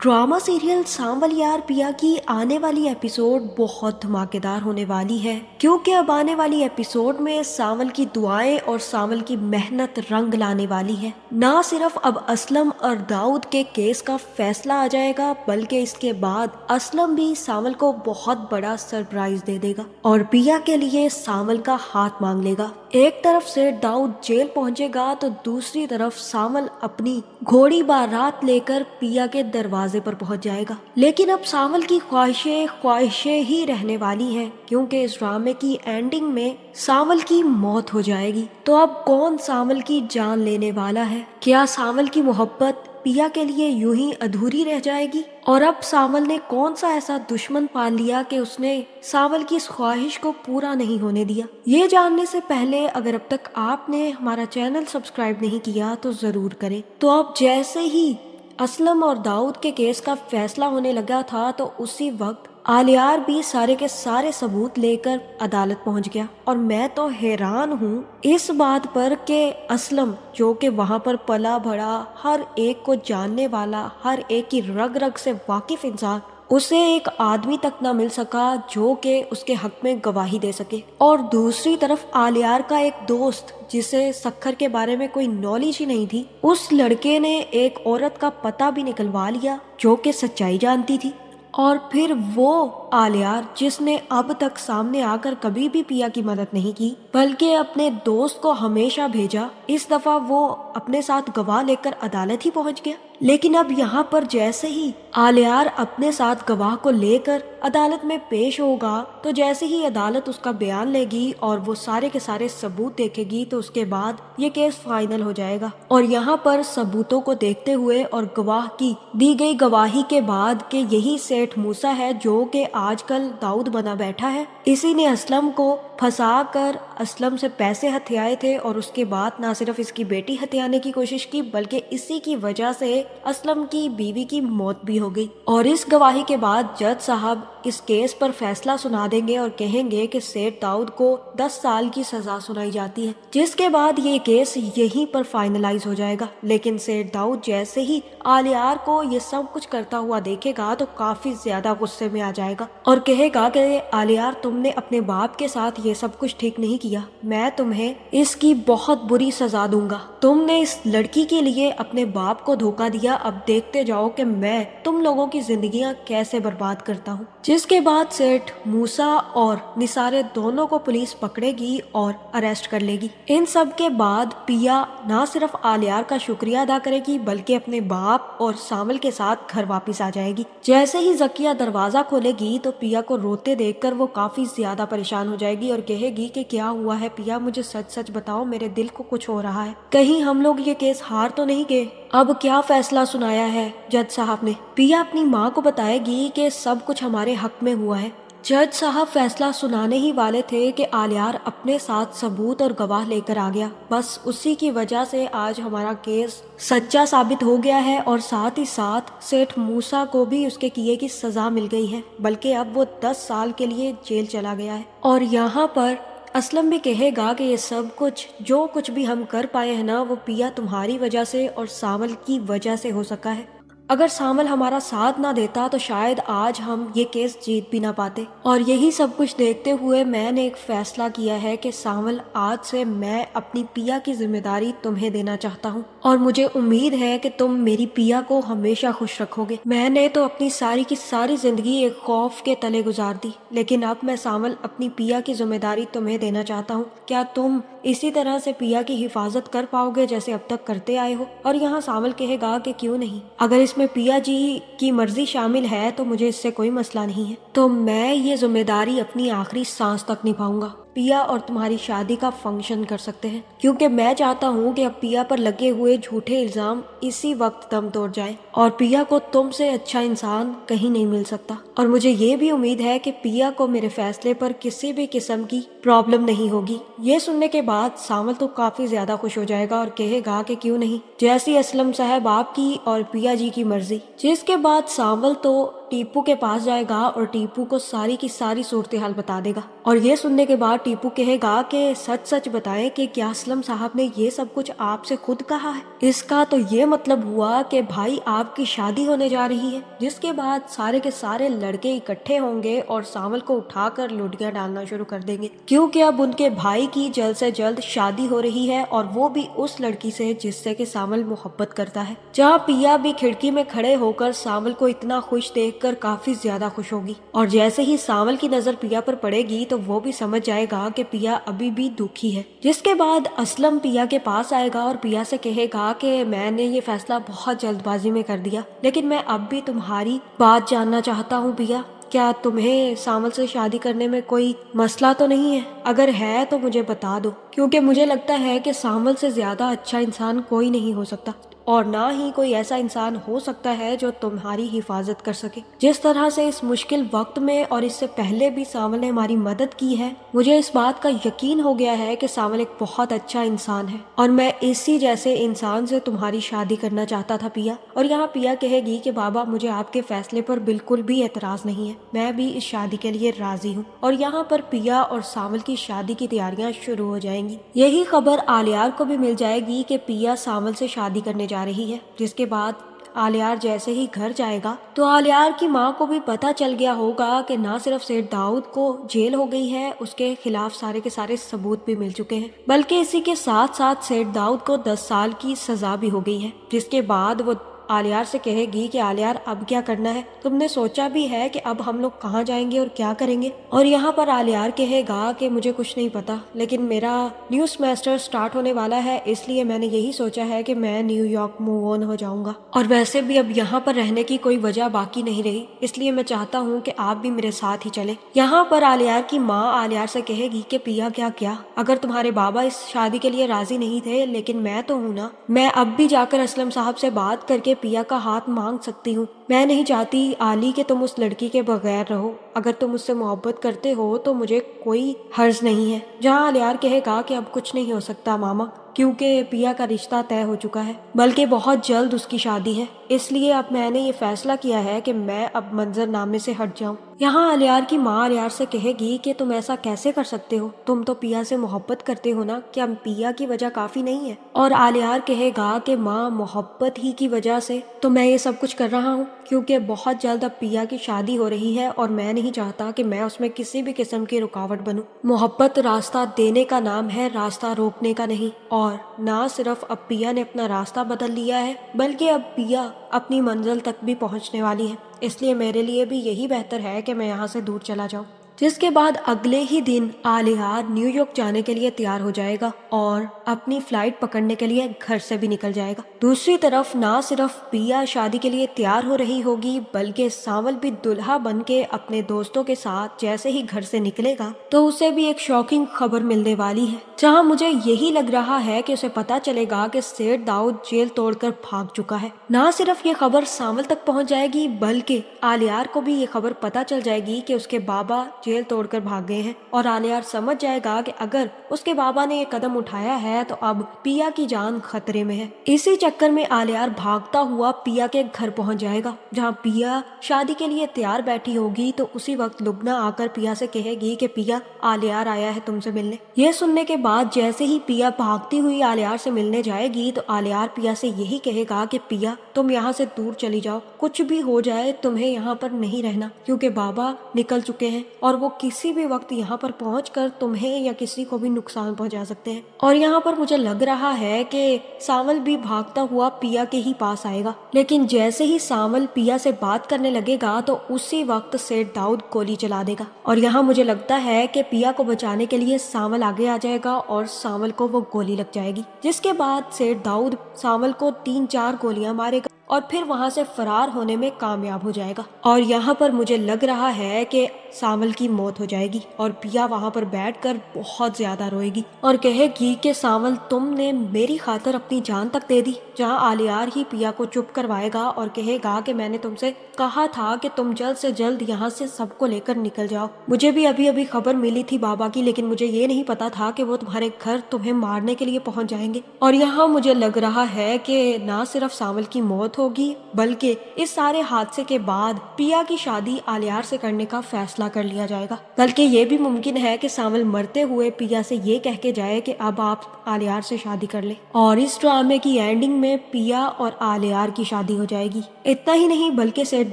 Drama serial सांवल यार पिया की आने वाली एपिसोड बहुत धमाकेदार होने वाली है, क्योंकि अब आने वाली एपिसोड में सांवल की दुआएं और सांवल की मेहनत रंग लाने वाली है। ना सिर्फ अब असलम और दाऊद के केस का फैसला आ जाएगा, बल्कि इसके बाद असलम भी सांवल को बहुत बड़ा सरप्राइज दे देगा और पिया के लिए सांवल का हाथ मांग लेगा। एक तरफ से दाऊद जेल पहुंचेगा तो दूसरी तरफ सांवल अपनी घोड़ी बारात लेकर पिया के दरवाजे पर पहुंच जाएगा। लेकिन अब सांवल की ख्वाहिशें ही रहने वाली हैं, क्योंकि इस ड्रामे की एंडिंग में सांवल की मौत हो जाएगी। तो अब कौन सांवल की जान लेने वाला है? क्या सांवल की मोहब्बत पिया के लिए यूं ही अधूरी रह जाएगी? और अब सांवल ने कौन सा ऐसा दुश्मन पाल लिया कि उसने सांवल की इस ख्वाहिश को पूरा नहीं होने दिया? ये जानने से पहले अगर अब तक आपने हमारा चैनल सब्सक्राइब नहीं किया तो जरूर करें। तो अब जैसे ही असलम और दाऊद के केस का फैसला होने लगा था, तो उसी वक्त आलियार भी सारे के सारे सबूत लेकर अदालत पहुंच गया। और मैं तो हैरान हूँ इस बात पर कि असलम, जो कि वहां पर पला बड़ा, हर एक को जानने वाला, हर एक की रग रग से वाकिफ इंसान, उसे एक आदमी तक ना मिल सका जो कि उसके हक में गवाही दे सके। और दूसरी तरफ आलियार का एक दोस्त, जिसे सखर के बारे में कोई नॉलेज ही नहीं थी, उस लड़के ने एक औरत का पता भी निकलवा लिया जो कि सच्चाई जानती थी। और फिर वो आलियार, जिसने अब तक सामने आकर कभी भी पिया की मदद नहीं की बल्कि अपने दोस्त को हमेशा भेजा, इस दफा वो अपने साथ गवाह लेकर अदालत ही पहुंच गया। लेकिन अब यहाँ पर जैसे ही आलियार अपने साथ गवाह को लेकर अदालत में पेश होगा, तो जैसे ही अदालत उसका बयान लेगी और वो सारे के सारे सबूत देखेगी, तो उसके बाद ये केस फाइनल हो जाएगा। और यहाँ पर सबूतों को देखते हुए और गवाह की दी गई गवाही के बाद कि यही सेठ मूसा है जो कि आजकल दाऊद बना बैठा है, इसी ने असलम को फंसा कर असलम से पैसे हथियाए थे और उसके बाद ना सिर्फ इसकी बेटी हथियाने की कोशिश की, बल्कि इसी की वजह से असलम की बीवी की मौत भी हो गई। और इस गवाही के बाद जज साहब इस केस पर फैसला सुना देंगे और कहेंगे कि सेठ दाऊद को 10 साल की सजा सुनाई जाती है, जिसके बाद ये केस यहीं पर फाइनलाइज हो जाएगा। लेकिन सेठ दाऊद जैसे ही आलियार को ये सब कुछ करता हुआ देखेगा तो काफी ज्यादा गुस्से में आ जाएगा और कहेगा कि आलियार, तुमने अपने बाप के साथ ये सब कुछ ठीक नहीं किया, मैं तुम्हें इसकी बहुत बुरी सजा दूंगा। तुमने इस लड़की के लिए अपने बाप को धोखा दिया, अब देखते जाओ कि मैं तुम लोगों की जिंदगियां कैसे बर्बाद करता हूँ। जिसके बाद सेठ मूसा और निसारे दोनों को पुलिस पकड़ेगी और अरेस्ट कर लेगी। इन सब के बाद पिया ना सिर्फ आलियार का शुक्रिया अदा करेगी, बल्कि अपने बाप और सांवल के साथ घर वापस आ जाएगी। जैसे ही जकिया दरवाजा खोलेगी तो पिया को रोते देखकर वो काफी ज्यादा परेशान हो जाएगी और कहेगी कि क्या हुआ है पिया, मुझे सच सच बताओ, मेरे दिल को कुछ हो रहा है, कहीं हम लोग ये केस हार तो नहीं गए? अब क्या फैसला सुनाया है जज साहब ने? पिया अपनी माँ को बताएगी कि सब कुछ हमारे हक में हुआ है। जज साहब फैसला सुनाने ही वाले थे कि आलियार अपने साथ सबूत और गवाह लेकर आ गया। बस उसी की वजह से आज हमारा केस सच्चा साबित हो गया है और साथ ही साथ सेठ मूसा को भी उसके किए की सजा मिल गई है, बल्कि अब वो 10 साल के लिए जेल चला गया है। और यहाँ पर असलम भी कहेगा कि ये सब कुछ, जो कुछ भी हम कर पाए हैं ना, वो पिया तुम्हारी वजह से और सांवल की वजह से हो सका है। अगर सांवल हमारा साथ ना देता तो शायद आज हम ये केस जीत भी ना पाते। और यही सब कुछ देखते हुए मैंने एक फैसला किया है कि सांवल, आज से मैं अपनी पिया की जिम्मेदारी तुम्हें देना चाहता हूँ और मुझे उम्मीद है कि तुम मेरी पिया को हमेशा खुश रखोगे। मैंने तो अपनी सारी की सारी जिंदगी एक खौफ के तले गुजार दी, लेकिन अब मैं सांवल अपनी पिया की जिम्मेदारी तुम्हें देना चाहता हूँ। क्या तुम इसी तरह से पिया की हिफाजत कर पाओगे जैसे अब तक करते आए हो? और यहाँ सांवल कहेगा कि क्यों नहीं, अगर इसमें पिया जी की मर्जी शामिल है तो मुझे इससे कोई मसला नहीं है, तो मैं ये जिम्मेदारी अपनी आखिरी सांस तक निभाऊंगा। पिया और तुम्हारी शादी का फंक्शन कर सकते हैं, क्योंकि मैं चाहता हूँ कि अब पिया पर लगे हुए झूठे इल्जाम इसी वक्त दम तोड़ जाए और पिया को तुमसे अच्छा इंसान कहीं नहीं मिल सकता। और मुझे ये भी उम्मीद है कि पिया को मेरे फैसले पर किसी भी किस्म की प्रॉब्लम नहीं होगी। ये सुनने के बाद सांवल तो काफी ज्यादा खुश हो जाएगा और कहेगा कि क्यों नहीं, जैसी असलम साहब आपकी और पिया जी की मर्जी। जिसके बाद सांवल तो टीपू के पास जाएगा और टीपू को सारी की सारी सूरत हाल बता देगा। और ये सुनने के बाद टीपू कहेगा कि सच सच बताएं कि क्या असलम साहब ने ये सब कुछ आपसे खुद कहा है? इसका तो ये मतलब हुआ कि भाई आप अब की शादी होने जा रही है। जिसके बाद सारे के सारे लड़के इकट्ठे होंगे और सावल को उठाकर लुटियां डालना शुरू कर देंगे, क्योंकि अब उनके भाई की जल्द से जल्द शादी हो रही है, और वो भी उस लड़की से जिससे कि सावल मोहब्बत करता है। जहाँ पिया भी खिड़की में खड़े होकर सावल को इतना खुश देखकर काफी ज्यादा खुश होगी, और जैसे ही सावल की नजर पिया पर पड़ेगी तो वो भी समझ जाएगा कि पिया अभी भी दुखी है। जिसके बाद असलम पिया के पास आएगा और पिया से कहेगा कि मैंने ये फैसला बहुत जल्दबाजी में कर दिया, लेकिन मैं अब भी तुम्हारी बात जानना चाहता हूँ पिया। क्या तुम्हें सावल से शादी करने में कोई मसला तो नहीं है? अगर है तो मुझे बता दो, क्योंकि मुझे लगता है कि सावल से ज्यादा अच्छा इंसान कोई नहीं हो सकता, और ना ही कोई ऐसा इंसान हो सकता है जो तुम्हारी हिफाजत कर सके। जिस तरह से इस मुश्किल वक्त में और इससे पहले भी सावल ने हमारी मदद की है, मुझे इस बात का यकीन हो गया है कि सावल एक बहुत अच्छा इंसान है, और मैं इसी जैसे इंसान से तुम्हारी शादी करना चाहता था पिया। और यहाँ पिया कहेगी कि बाबा, मुझे आपके फैसले पर बिल्कुल भी एतराज नहीं है, मैं भी इस शादी के लिए राजी हूँ। और यहाँ पर पिया और सावल की शादी की तैयारियां शुरू हो जाएंगी। यही खबर आलियार को भी मिल जाएगी कि पिया सावल से शादी करने जा रही है। जिसके बाद आलियार जैसे ही घर जाएगा तो आलियार की माँ को भी पता चल गया होगा कि ना सिर्फ सेठ दाऊद को जेल हो गई है, उसके खिलाफ सारे के सारे सबूत भी मिल चुके हैं, बल्कि इसी के साथ साथ सेठ दाऊद को 10 साल की सजा भी हो गई है। जिसके बाद वो आलियार से कहेगी कि आलियार, अब क्या करना है? तुमने सोचा भी है कि अब हम लोग कहाँ जाएंगे और क्या करेंगे? और यहाँ पर आलियार कहेगा कि मुझे कुछ नहीं पता, लेकिन मेरा न्यू सेमेस्टर स्टार्ट होने वाला है, इसलिए मैंने यही सोचा है कि मैं न्यूयॉर्क मूव ऑन हो जाऊंगा, और वैसे भी अब यहाँ पर रहने की कोई वजह बाकी नहीं रही, इसलिए मैं चाहता हूँ कि आप भी मेरे साथ ही चले। यहाँ पर आलियार की माँ आलियार से कहेगी कि पिया, क्या अगर तुम्हारे बाबा इस शादी के लिए राजी नहीं थे, लेकिन मैं तो हूँ ना, मैं अब भी जाकर असलम साहब से बात करके पिया का हाथ मांग सकती हूँ। मैं नहीं चाहती आली कि तुम उस लड़की के बगैर रहो। अगर तुम उससे मोहब्बत करते हो तो मुझे कोई हर्ज नहीं है। जहाँ आलियार कहेगा कि अब कुछ नहीं हो सकता मामा, क्योंकि पिया का रिश्ता तय हो चुका है, बल्कि बहुत जल्द उसकी शादी है, इसलिए अब मैंने ये फैसला किया है कि मैं अब मंजरनामे से हट जाऊं। यहाँ आलियार की माँ आलियार से कहेगी कि तुम ऐसा कैसे कर सकते हो, तुम तो पिया से मोहब्बत करते हो ना, क्या पिया की वजह काफी नहीं है? और आलियार कहेगा कि माँ, मोहब्बत ही की वजह से तो मैं ये सब कुछ कर रहा हूँ, क्योंकि बहुत जल्द अब पिया की शादी हो रही है और मैं नहीं चाहता कि मैं उसमें किसी भी किस्म की रुकावट बनूं। मोहब्बत रास्ता देने का नाम है, रास्ता रोकने का नहीं। और ना सिर्फ अब पिया ने अपना रास्ता बदल लिया है, बल्कि अब पिया अपनी मंजिल तक भी पहुंचने वाली है, इसलिए मेरे लिए भी यही बेहतर है कि मैं यहाँ से दूर चला जाऊं। जिसके बाद अगले ही दिन आलियार न्यूयॉर्क जाने के लिए तैयार हो जाएगा और अपनी फ्लाइट पकड़ने के लिए घर से भी निकल जाएगा। दूसरी तरफ ना सिर्फ पिया शादी के लिए तैयार हो रही होगी, बल्कि सावल भी दुल्हा बनके अपने दोस्तों के साथ जैसे ही घर से निकलेगा तो उसे भी एक शॉकिंग खबर मिलने वाली है, जहां मुझे यही लग रहा है कि उसे पता चलेगा कि सेठ दाऊद जेल तोड़कर भाग चुका है। ना सिर्फ ये खबर सावल तक पहुंच जाएगी, बल्कि आलियार को भी ये खबर पता चल जाएगी कि उसके बाबा जेल तोड़कर भाग गए हैं, और आलियार समझ जाएगा कि अगर उसके बाबा ने ये कदम उठाया है तो अब पिया की जान खतरे में है। इसी चक्कर में आलियार भागता हुआ पिया के घर पहुंच जाएगा, जहां पिया शादी के लिए तैयार बैठी होगी। तो उसी वक्त लुबना आकर पिया से कहेगी कि पिया, आलियार आया है तुमसे मिलने। ये सुनने के बाद जैसे ही पिया भागती हुई आलियार से मिलने जाएगी तो आलियार पिया से यही कहेगा कि पिया, तुम यहाँ से दूर चली जाओ, कुछ भी हो जाए तुम्हें यहाँ पर नहीं रहना, क्योंकि बाबा निकल चुके हैं और वो किसी भी वक्त यहाँ पर पहुंचकर तुम्हें या किसी को भी नुकसान पहुंचा सकते हैं। और यहाँ पर मुझे लग रहा है कि सावल भी भागता हुआ पिया के ही पास आएगा, लेकिन जैसे ही सावल पिया से बात करने लगेगा तो उसी वक्त सेठ दाऊद गोली चला देगा। और यहाँ मुझे लगता है कि पिया को बचाने के लिए सावल आगे आ जाएगा और सावल को वो गोली लग जाएगी, जिसके बाद सेठ दाऊद सावल को 3-4 गोलियां मारेगा और फिर वहां से फरार होने में कामयाब हो जाएगा। और यहाँ पर मुझे लग रहा है कि सावल की मौत हो जाएगी और पिया वहां पर बैठकर बहुत ज्यादा रोएगी और कहेगी कि सावल, तुमने मेरी खातिर अपनी जान तक दे दी। जहाँ आलियार ही पिया को चुप करवाएगा और कहेगा कि मैंने तुमसे कहा था कि तुम जल्द से जल्द यहाँ से सबको लेकर निकल जाओ। मुझे भी अभी अभी खबर मिली थी बाबा की, लेकिन मुझे ये नहीं पता था कि वो तुम्हारे घर तुम्हें मारने के लिए पहुंच जाएंगे। और यहाँ मुझे लग रहा है कि ना सिर्फ सावल की मौत موت ہوگی، بلکہ اس سارے حادثے کے بعد پیا کی شادی آلیار سے کرنے کا فیصلہ کر لیا جائے گا۔ بلکہ یہ بھی ممکن ہے کہ سانول مرتے ہوئے پیا سے یہ کہہ کے جائے کہ اب آپ آلیار سے شادی کر لیں، اور اس ڈرامے کی اینڈنگ میں پیا اور آلیار کی شادی ہو جائے گی۔ اتنا ہی نہیں بلکہ سیٹ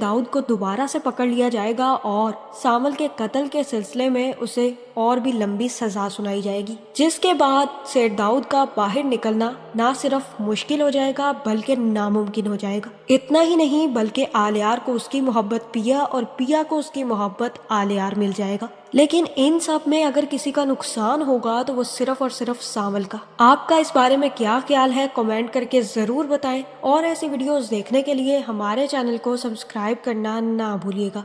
داؤد کو دوبارہ سے پکڑ لیا جائے گا اور سانول کے قتل کے سلسلے میں اسے اور بھی لمبی سزا سنائی جائے گی، جس کے بعد سیٹ داؤد کا باہر نکلنا نہ صرف مشکل ہو جائے گا بلکہ ناممکن ہو جائے گا۔ اتنا ہی نہیں بلکہ آلیار کو اس کی محبت پیا اور پیا کو اس کی محبت آلیار مل جائے گا۔ لیکن ان سب میں اگر کسی کا نقصان ہوگا تو وہ صرف اور صرف سانول کا۔ آپ کا اس بارے میں کیا خیال ہے؟ کمنٹ کر کے ضرور بتائیں، اور ایسی ویڈیوز دیکھنے کے لیے ہمارے چینل کو سبسکرائب کرنا نہ بھولیے گا۔